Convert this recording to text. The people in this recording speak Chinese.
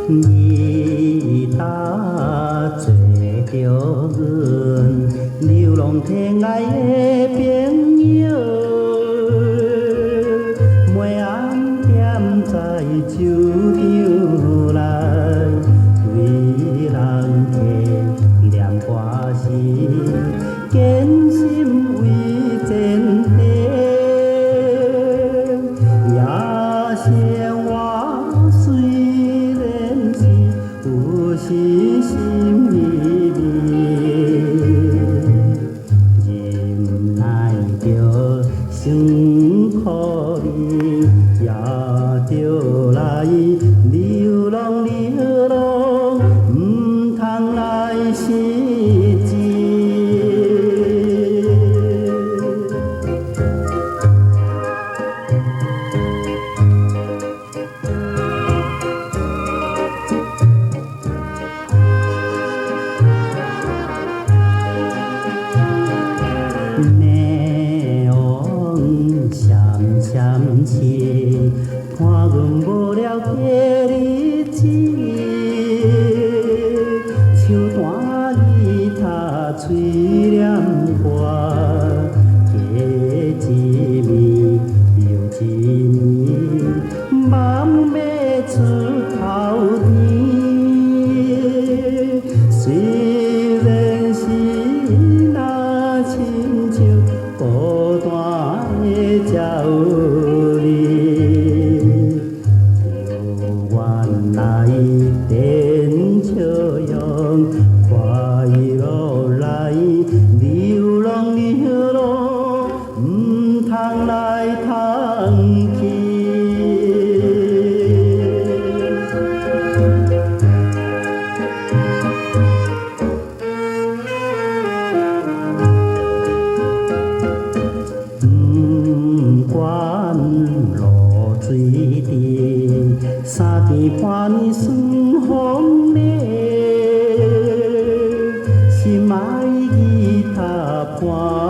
伊搭做着阮流浪天涯的朋友，每暗踮在酒场内，为人客念歌词，坚心为前途，也生活虽然是有时心密密，忍耐着酸苦味，也着来流浪流浪，唔通来失志。neon 闪闪切，看阮无聊过日子，手弹吉他吹念歌，过一暝又一暝，梦要出头天，虽然是那亲像孤单的鸟儿，就原来电笑容，快乐来，流浪流浪，唔通来叹气。不管露水滴，三更半暝霜风烈，心爱吉他伴。